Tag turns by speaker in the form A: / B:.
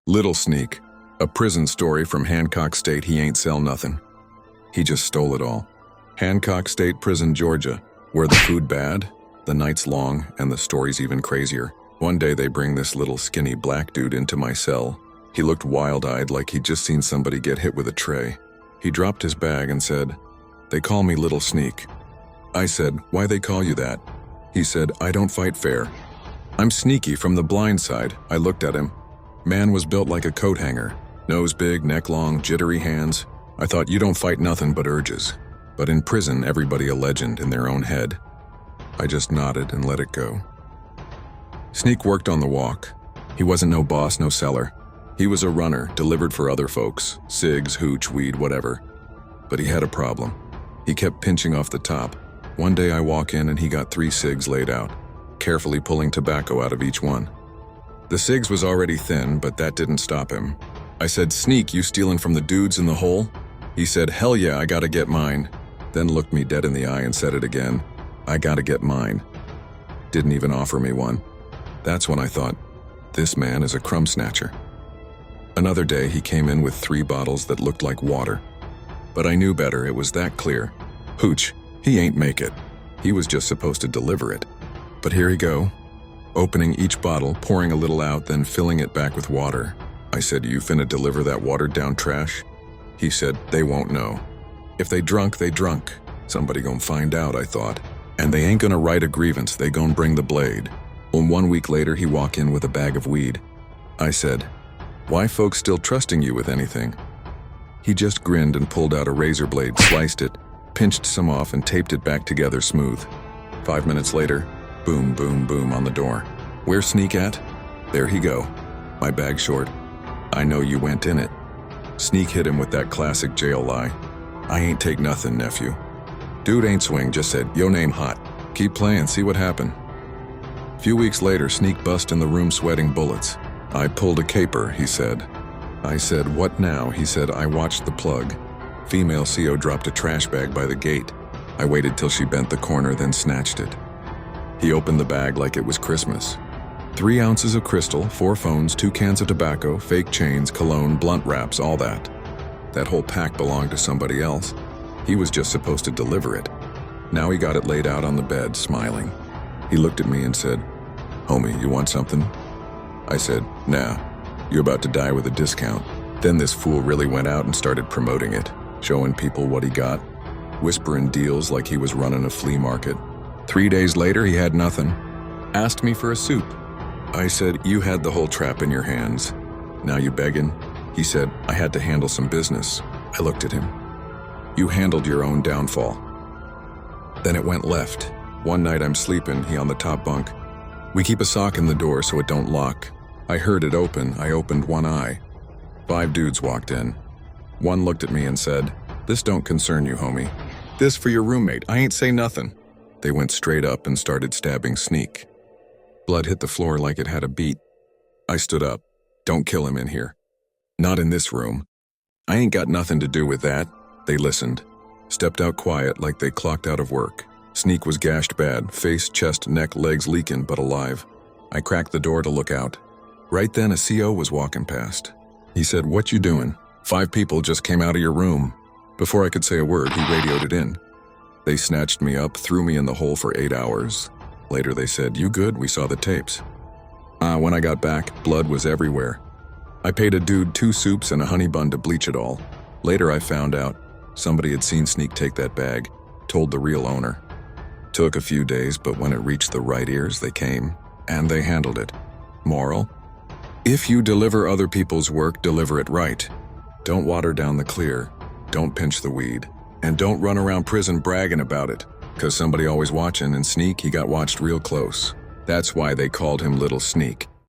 A: Little Sneak, a prison story from Hancock State. He ain't sell nothing. He just stole it all. Hancock State Prison, Georgia, where the food bad, the nights long, and the stories even crazier. One day they bring this little skinny black dude into my cell. He looked wild-eyed like he'd just seen somebody get hit with a tray. He dropped his bag and said, "They call me Little Sneak." I said, "Why they call you that?" He said, "I don't fight fair. I'm Sneaky from the blind side." I looked at him. Man was built like a coat hanger. Nose big, neck long, jittery hands. I thought, you don't fight nothing but urges. But in prison, everybody a legend in their own head. I just nodded and let it go. Sneak worked on the walk. He wasn't no boss, no seller. He was a runner, delivered for other folks. Cigs, hooch, weed, whatever. But he had a problem. He kept pinching off the top. One day I walk in and he got 3 cigs laid out, carefully pulling tobacco out of each one. The cigs was already thin, but that didn't stop him. I said, "Sneak, you stealing from the dudes in the hole?" He said, "Hell yeah, I gotta get mine." Then looked me dead in the eye and said it again. "I gotta get mine." Didn't even offer me one. That's when I thought, this man is a crumb snatcher. Another day he came in with 3 bottles that looked like water. But I knew better, it was that clear. Hooch, he ain't make it. He was just supposed to deliver it. But here he go, opening each bottle, pouring a little out, then filling it back with water. I said, "You finna deliver that watered down trash?" He said, "They won't know. If they drunk, they drunk. Somebody gon' find out," I thought. "And they ain't gonna write a grievance, they gon' bring the blade." Well, 1 week later, he walk in with a bag of weed. I said, "Why folks still trusting you with anything?" He just grinned and pulled out a razor blade, sliced it, pinched some off and taped it back together smooth. 5 minutes later, boom, boom, boom on the door. "Where's Sneak at?" "There he go. My bag short." "I know you went in it." Sneak hit him with that classic jail lie. "I ain't take nothing, nephew." Dude ain't swing, just said, "Yo name hot. Keep playing, see what happen." Few weeks later, Sneak bust in the room sweating bullets. "I pulled a caper," he said. I said, "What now?" He said, "I watched the plug. Female CO dropped a trash bag by the gate. I waited till she bent the corner, then snatched it." He opened the bag like it was Christmas. 3 ounces of crystal, 4 phones, 2 cans of tobacco, fake chains, cologne, blunt wraps, all that. That whole pack belonged to somebody else. He was just supposed to deliver it. Now he got it laid out on the bed, smiling. He looked at me and said, "Homie, you want something?" I said, "Nah, you're about to die with a discount." Then this fool really went out and started promoting it, showing people what he got, whispering deals like he was running a flea market. 3 days later, he had nothing. Asked me for a soup. I said, "You had the whole trap in your hands. Now you begging?" He said, "I had to handle some business." I looked at him. "You handled your own downfall." Then it went left. One night I'm sleeping, he on the top bunk. We keep a sock in the door so it don't lock. I heard it open, I opened one eye. 5 dudes walked in. One looked at me and said, "This don't concern you, homie. This for your roommate, I ain't say nothing." They went straight up and started stabbing Sneak. Blood hit the floor like it had a beat. I stood up. "Don't kill him in here. Not in this room." "I ain't got nothing to do with that." They listened. Stepped out quiet like they clocked out of work. Sneak was gashed bad, face, chest, neck, legs leaking, but alive. I cracked the door to look out. Right then a CO was walking past. He said, "What you doing? 5 people just came out of your room." Before I could say a word, he radioed it in. They snatched me up, threw me in the hole for 8 hours. Later they said, "You good? We saw the tapes." When I got back, blood was everywhere. I paid a dude 2 soups and a honey bun to bleach it all. Later I found out somebody had seen Sneak take that bag, told the real owner. Took a few days, but when it reached the right ears, they came, and they handled it. Moral? If you deliver other people's work, deliver it right. Don't water down the clear, don't pinch the weed, and don't run around prison bragging about it, 'cause somebody always watching, and Sneak, he got watched real close. That's why they called him Little Sneak.